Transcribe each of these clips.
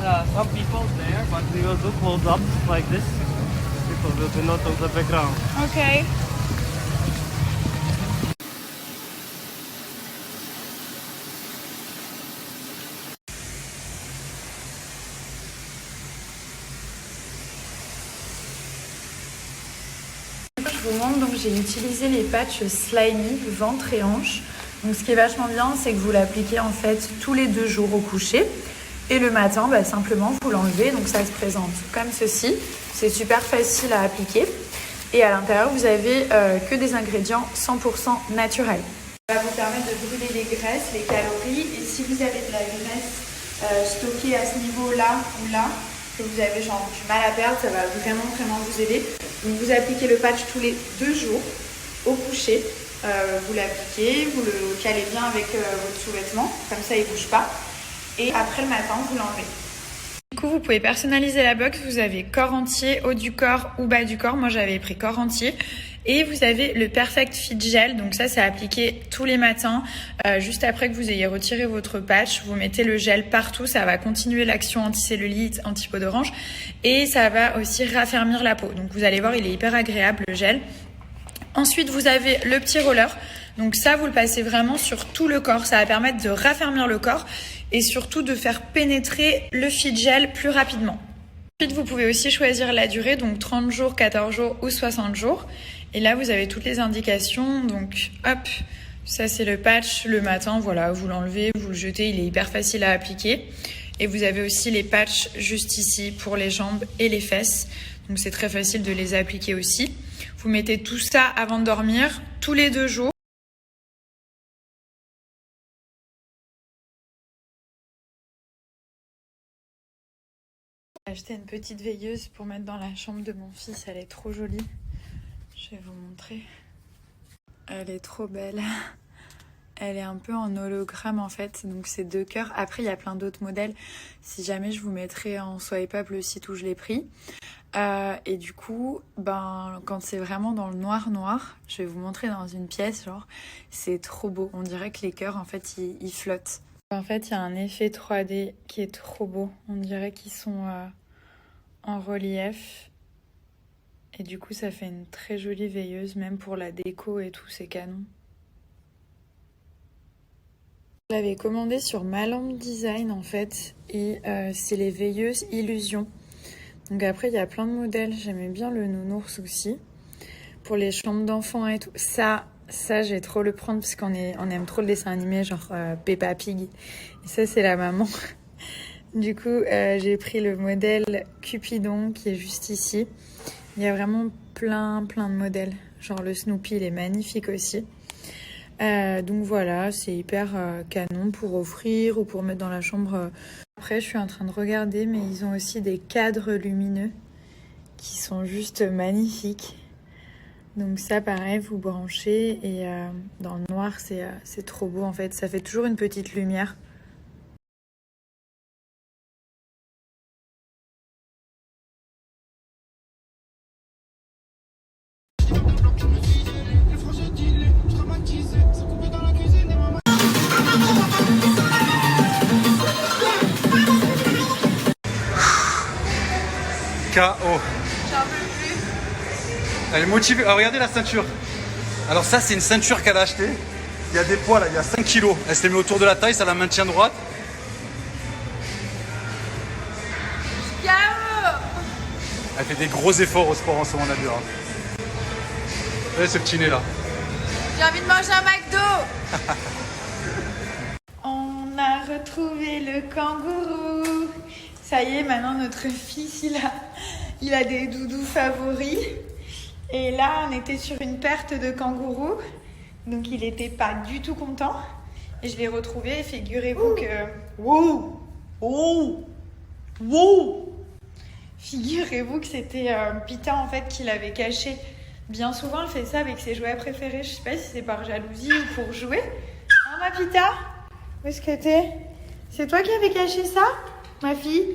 some people there, but we will do close up like this. People will be not on the background. Okay. Je vous montre, donc j'ai utilisé les patchs Slimy ventre et hanche. Donc ce qui est vachement bien, c'est que vous l'appliquez en fait tous les 2 jours au coucher. Et le matin, simplement vous l'enlevez. Donc ça se présente comme ceci. C'est super facile à appliquer. Et à l'intérieur, vous avez que des ingrédients 100% naturels. Ça va vous permettre de brûler les graisses, les calories. Et si vous avez de la graisse stockée à ce niveau-là ou là, que vous avez genre du mal à perdre, ça va vraiment vous aider. Donc vous appliquez le patch tous les 2 jours au coucher. Vous l'appliquez, vous le calez bien avec votre sous-vêtement, comme ça il ne bouge pas. Et après le matin, vous l'enlevez. Du coup, vous pouvez personnaliser la box. Vous avez corps entier, haut du corps ou bas du corps. Moi, j'avais pris corps entier. Et vous avez le Perfect Fit Gel. Donc ça, c'est appliqué tous les matins. Juste après que vous ayez retiré votre patch, vous mettez le gel partout. Ça va continuer l'action anticellulite, anti-peau d'orange. Et ça va aussi raffermir la peau. Donc vous allez voir, il est hyper agréable, le gel. Ensuite, vous avez le petit roller. Donc ça, vous le passez vraiment sur tout le corps. Ça va permettre de raffermir le corps et surtout de faire pénétrer le Fit Gel plus rapidement. Ensuite, vous pouvez aussi choisir la durée, donc 30 jours, 14 jours ou 60 jours. Et là, vous avez toutes les indications. Donc, hop, ça c'est le patch le matin. Voilà, vous l'enlevez, vous le jetez. Il est hyper facile à appliquer. Et vous avez aussi les patchs juste ici pour les jambes et les fesses. Donc, c'est très facile de les appliquer aussi. Vous mettez tout ça avant de dormir, tous les 2 jours. J'ai acheté une petite veilleuse pour mettre dans la chambre de mon fils. Elle est trop jolie. Je vais vous montrer. Elle est trop belle. Elle est un peu en hologramme en fait. Donc c'est 2 cœurs. Après, il y a plein d'autres modèles. Si jamais, je vous mettrai en swipe up le site où je l'ai pris. Et du coup, quand c'est vraiment dans le noir, je vais vous montrer dans une pièce, genre, c'est trop beau. On dirait que les cœurs, en fait, ils flottent. En fait, il y a un effet 3D qui est trop beau. On dirait qu'ils sont en relief. Et du coup, ça fait une très jolie veilleuse, même pour la déco et tout, c'est canon. Je l'avais commandé sur Malambe Design, en fait. Et c'est les veilleuses Illusion. Donc après, il y a plein de modèles. J'aimais bien le nounours aussi. Pour les chambres d'enfants et tout. Ça, j'ai trop le prendre parce qu'on aime trop le dessin animé, genre Peppa Pig. Et ça, c'est la maman. Du coup, j'ai pris le modèle Cupidon qui est juste ici. Il y a vraiment plein de modèles. Genre le Snoopy, il est magnifique aussi. Donc voilà, c'est hyper canon pour offrir ou pour mettre dans la chambre. Après, je suis en train de regarder, mais ils ont aussi des cadres lumineux qui sont juste magnifiques. Donc ça, pareil, vous branchez et dans le noir, c'est trop beau en fait. Ça fait toujours une petite lumière. KO. Elle est motivée. Ah, regardez la ceinture. Alors ça, c'est une ceinture qu'elle a achetée. Il y a des poids là, il y a 5 kilos. Elle se les met autour de la taille, ça la maintient droite. Elle fait des gros efforts au sport en ce moment, Nadia. Regardez ce petit nez là. J'ai envie de manger un McDo. On a retrouvé le kangourou. Ça y est, maintenant notre fils, il a des doudous favoris. Et là, on était sur une perte de kangourou. Donc, il n'était pas du tout content. Et je l'ai retrouvé. Figurez-vous que... Wow! Oh! Wow! Figurez-vous que c'était Pita, en fait, qui l'avait caché. Bien souvent, elle fait ça avec ses jouets préférés. Je sais pas si c'est par jalousie ou pour jouer. Hein, ma Pita? Où est-ce que t'es? C'est toi qui avais caché ça, ma fille?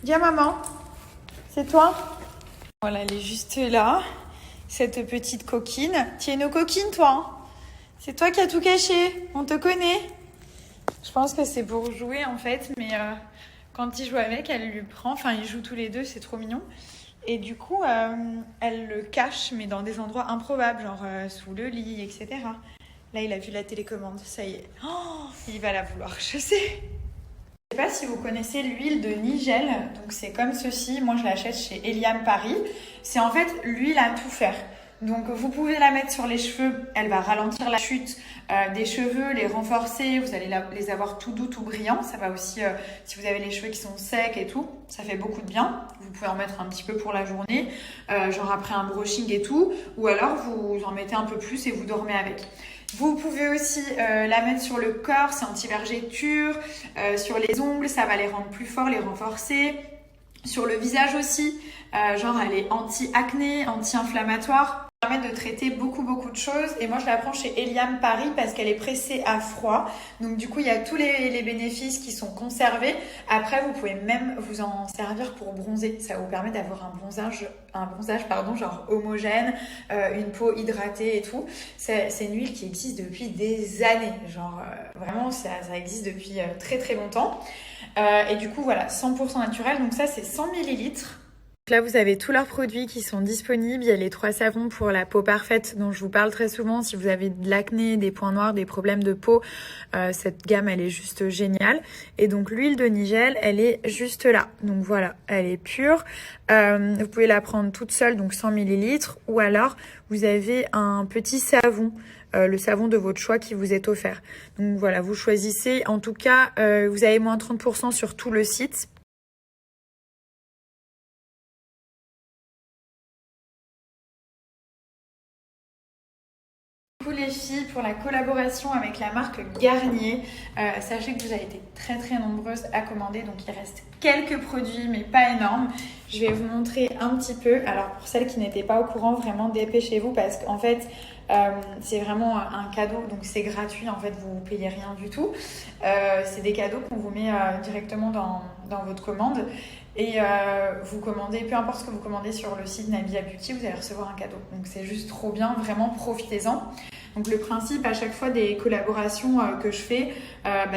Dis à maman. C'est toi? Voilà, elle est juste là. Cette petite coquine. Tu es une coquine, toi, hein? C'est toi qui as tout caché. On te connaît. Je pense que c'est pour jouer, en fait. Mais Quand il joue avec, elle lui prend, enfin ils jouent tous les deux, c'est trop mignon. Et du coup, elle le cache, mais dans des endroits improbables, genre sous le lit, etc. Là, il a vu la télécommande, ça y est. Oh, il va la vouloir, je sais. Je sais pas si vous connaissez l'huile de Nigel, donc c'est comme ceci. Moi, je l'achète chez Eliam Paris. C'est en fait l'huile à tout faire. Donc, vous pouvez la mettre sur les cheveux. Elle va ralentir la chute des cheveux, les renforcer. Vous allez les avoir tout doux, tout brillants. Ça va aussi, si vous avez les cheveux qui sont secs et tout, ça fait beaucoup de bien. Vous pouvez en mettre un petit peu pour la journée, genre après un brushing et tout. Ou alors, vous en mettez un peu plus et vous dormez avec. Vous pouvez aussi la mettre sur le corps, c'est anti-vergéture, sur les ongles, ça va les rendre plus forts, les renforcer. Sur le visage aussi, genre elle est anti-acné, anti-inflammatoire. Ça permet de traiter beaucoup de choses. Et moi je la prends chez Eliam Paris parce qu'elle est pressée à froid. Donc du coup il y a tous les bénéfices qui sont conservés. Après vous pouvez même vous en servir pour bronzer. Ça vous permet d'avoir un bronzage genre homogène, une peau hydratée et tout. C'est une huile qui existe depuis des années. Genre vraiment ça existe depuis très longtemps. Et du coup voilà, 100% naturel. Donc ça c'est 100 millilitres. Là, vous avez tous leurs produits qui sont disponibles. Il y a les 3 savons pour la peau parfaite dont je vous parle très souvent. Si vous avez de l'acné, des points noirs, des problèmes de peau, cette gamme, elle est juste géniale. Et donc, l'huile de Nigel, elle est juste là. Donc voilà, elle est pure. Vous pouvez la prendre toute seule, donc 100 millilitres. Ou alors, vous avez un petit savon. Le savon de votre choix qui vous est offert. Donc voilà, vous choisissez. En tout cas, vous avez moins 30% sur tout le site. Les filles, pour la collaboration avec la marque Garnier, sachez que vous avez été très nombreuses à commander, donc il reste quelques produits mais pas énormes. Je vais vous montrer un petit peu. Alors pour celles qui n'étaient pas au courant, vraiment dépêchez-vous parce qu'en fait c'est vraiment un cadeau, donc c'est gratuit, en fait vous payez rien du tout. C'est des cadeaux qu'on vous met directement dans votre commande. Et vous commandez, peu importe ce que vous commandez sur le site Nabila Beauty, vous allez recevoir un cadeau. Donc c'est juste trop bien, vraiment profitez-en. Donc le principe à chaque fois des collaborations que je fais,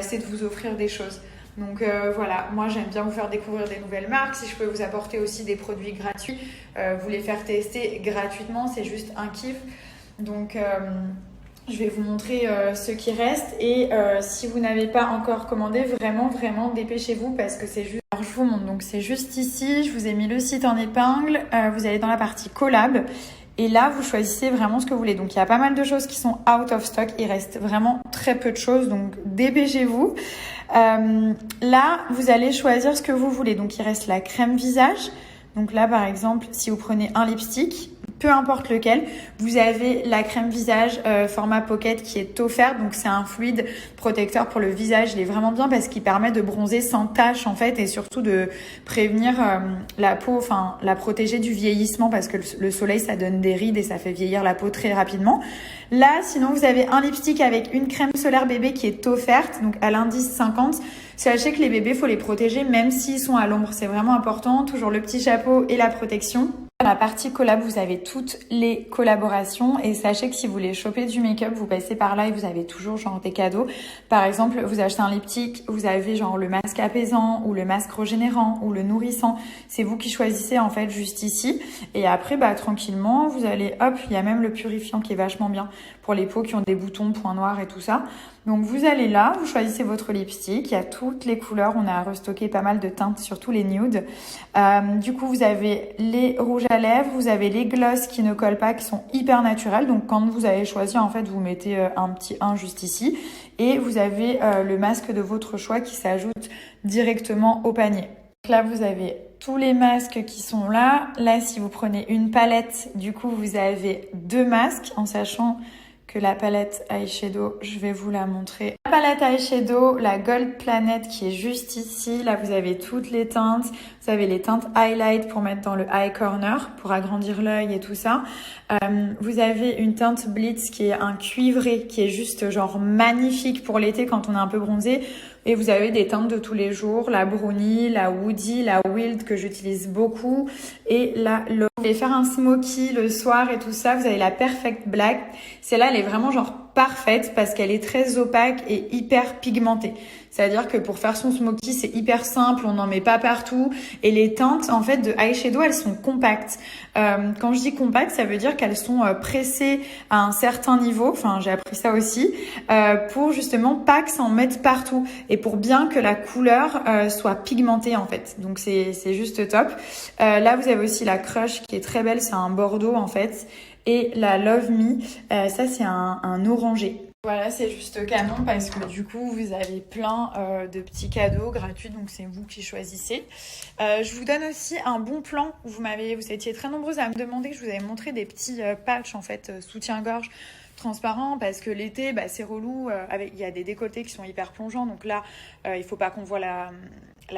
c'est de vous offrir des choses. Donc voilà, moi j'aime bien vous faire découvrir des nouvelles marques. Si je peux vous apporter aussi des produits gratuits, vous les faire tester gratuitement, c'est juste un kiff. Donc je vais vous montrer ce qui reste. Et si vous n'avez pas encore commandé, vraiment dépêchez-vous parce que c'est juste... Alors je vous montre, donc c'est juste ici, je vous ai mis le site en épingle. Vous allez dans la partie collab. Et là, vous choisissez vraiment ce que vous voulez. Donc, il y a pas mal de choses qui sont out of stock. Il reste vraiment très peu de choses. Donc, dépêchez-vous. Là, vous allez choisir ce que vous voulez. Donc, il reste la crème visage. Donc là, par exemple, si vous prenez un lipstick, peu importe lequel, vous avez la crème visage format pocket qui est offerte. Donc, c'est un fluide protecteur pour le visage. Il est vraiment bien parce qu'il permet de bronzer sans tache, en fait, et surtout de prévenir la peau, enfin, la protéger du vieillissement parce que le soleil, ça donne des rides et ça fait vieillir la peau très rapidement. Là, sinon, vous avez un lipstick avec une crème solaire bébé qui est offerte, donc à l'indice 50. Sachez que les bébés, faut les protéger même s'ils sont à l'ombre. C'est vraiment important. Toujours le petit chapeau et la protection. Dans la partie collab, vous avez toutes les collaborations et sachez que si vous voulez choper du make-up, vous passez par là et vous avez toujours genre des cadeaux. Par exemple, vous achetez un lipstick, vous avez genre le masque apaisant ou le masque régénérant ou le nourrissant. C'est vous qui choisissez en fait juste ici. Et après, tranquillement, vous allez, hop, il y a même le purifiant qui est vachement bien pour les peaux qui ont des boutons, points noirs et tout ça. Donc vous allez là, vous choisissez votre lipstick, il y a toutes les couleurs, on a restocké pas mal de teintes, surtout les nudes. Du coup vous avez les rouges à lèvres, vous avez les gloss qui ne collent pas, qui sont hyper naturels. Donc quand vous avez choisi, en fait vous mettez un petit 1 juste ici. Et vous avez le masque de votre choix qui s'ajoute directement au panier. Donc là vous avez tous les masques qui sont là. Là si vous prenez une palette, du coup vous avez 2 masques en sachant que la palette eyeshadow, je vais vous la montrer. La palette eyeshadow, la Gold Planet qui est juste ici. Là, vous avez toutes les teintes. Vous avez les teintes highlight pour mettre dans le eye corner, pour agrandir l'œil et tout ça. Vous avez une teinte Blitz qui est un cuivré, qui est juste genre magnifique pour l'été quand on est un peu bronzé. Et vous avez des teintes de tous les jours, la Brownie, la Woody, la Wild que j'utilise beaucoup et la Low. Vous allez faire un smoky le soir et tout ça, vous avez la Perfect Black. Celle-là, elle est vraiment genre parfaite parce qu'elle est très opaque et hyper pigmentée. C'est-à-dire que pour faire son smoky, c'est hyper simple, on n'en met pas partout. Et les teintes, en fait, de eyeshadow, elles sont compactes. Quand je dis compactes, ça veut dire qu'elles sont pressées à un certain niveau. Enfin, j'ai appris ça aussi. Pour justement pas que ça en mette partout. Et pour bien que la couleur soit pigmentée, en fait. Donc, c'est juste top. Là, vous avez aussi la Crush qui est très belle. C'est un bordeaux, en fait. Et la Love Me, ça, c'est un orangé. Voilà, c'est juste canon parce que du coup, vous avez plein de petits cadeaux gratuits, donc c'est vous qui choisissez. Je vous donne aussi un bon plan. Vous étiez très nombreuses à me demander que je vous avais montré des petits patchs, en fait, soutien-gorge transparent parce que l'été, c'est relou. Il y a des décolletés qui sont hyper plongeants, donc là, il faut pas qu'on voit la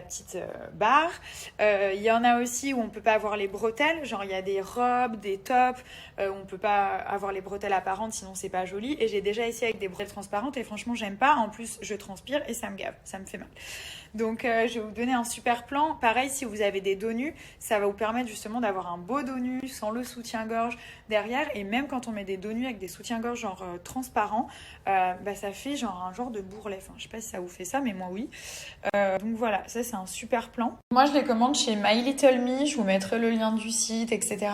petite barre. Il y en a aussi où on peut pas avoir les bretelles, genre il y a des robes, des tops, on peut pas avoir les bretelles apparentes sinon c'est pas joli, et j'ai déjà essayé avec des bretelles transparentes et franchement j'aime pas, en plus je transpire et ça me gave, ça me fait mal. Donc je vais vous donner un super plan. Pareil, si vous avez des dos nus, ça va vous permettre justement d'avoir un beau dos nu sans le soutien-gorge derrière, et même quand on met des dos nus avec des soutiens-gorge genre transparents, ça fait un genre de bourrelet. Enfin, je sais pas si ça vous fait ça, mais moi oui. Donc voilà, ça c'est un super plan. Moi je les commande chez My Little Me, je vous mettrai le lien du site, etc.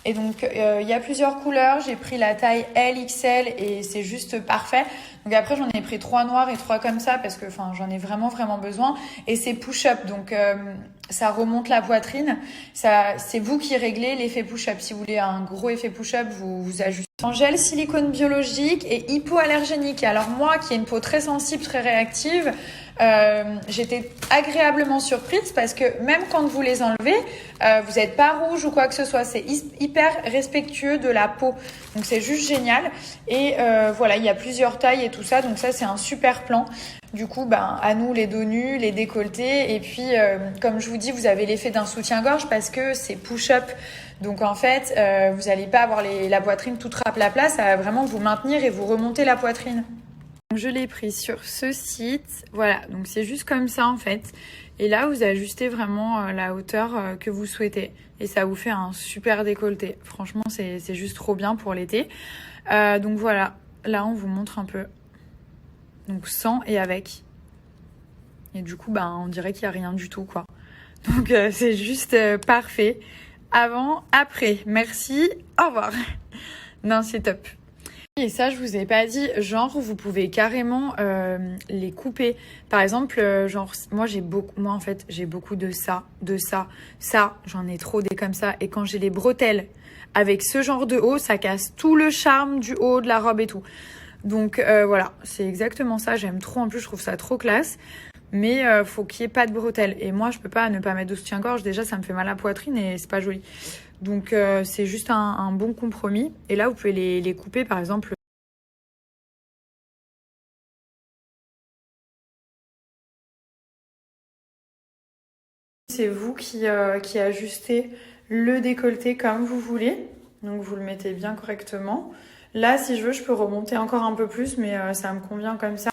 Et donc il y a plusieurs couleurs, j'ai pris la taille LXL et c'est juste parfait. Donc après j'en ai pris 3 noirs et 3 comme ça parce que j'en ai vraiment besoin, et c'est push-up, donc ça remonte la poitrine. C'est vous qui réglez l'effet push-up. Si vous voulez un gros effet push-up, vous ajustez. En gel silicone biologique et hypoallergénique. Alors moi qui ai une peau très sensible, très réactive, j'étais agréablement surprise parce que même quand vous les enlevez, vous n'êtes pas rouge ou quoi que ce soit. C'est hyper respectueux de la peau. Donc c'est juste génial. Et voilà, il y a plusieurs tailles et tout ça. Donc ça, c'est un super plan. Du coup, à nous les dos nus, les décolletés. Et puis, comme je vous dis, vous avez l'effet d'un soutien-gorge parce que c'est push-up. Donc en fait, vous n'allez pas avoir la poitrine toute raplapla. Ça va vraiment vous maintenir et vous remonter la poitrine. Donc, je l'ai pris sur ce site. Voilà, donc c'est juste comme ça en fait. Et là, vous ajustez vraiment la hauteur que vous souhaitez. Et ça vous fait un super décolleté. Franchement, c'est juste trop bien pour l'été. Donc voilà, là on vous montre un peu. Donc sans et avec. Et du coup, on dirait qu'il n'y a rien du tout, quoi. Donc c'est juste parfait. Avant, après. Merci, au revoir. Non, c'est top. Et ça, je vous ai pas dit, vous pouvez carrément les couper. Par exemple, moi j'ai beaucoup de ça, j'en ai trop des comme ça. Et quand j'ai les bretelles avec ce genre de haut, ça casse tout le charme du haut, de la robe et tout. Donc voilà, c'est exactement ça, j'aime trop, en plus je trouve ça trop classe. Mais faut qu'il n'y ait pas de bretelles. Et moi, je peux pas ne pas mettre de soutien-gorge. Déjà, ça me fait mal à la poitrine et c'est pas joli. Donc, c'est juste un bon compromis. Et là, vous pouvez les couper, par exemple. C'est vous qui ajustez le décolleté comme vous voulez. Donc, vous le mettez bien correctement. Là, si je veux, je peux remonter encore un peu plus, mais ça me convient comme ça.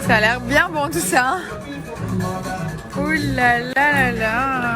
Ça a l'air bien bon tout ça. Ouh là là là là.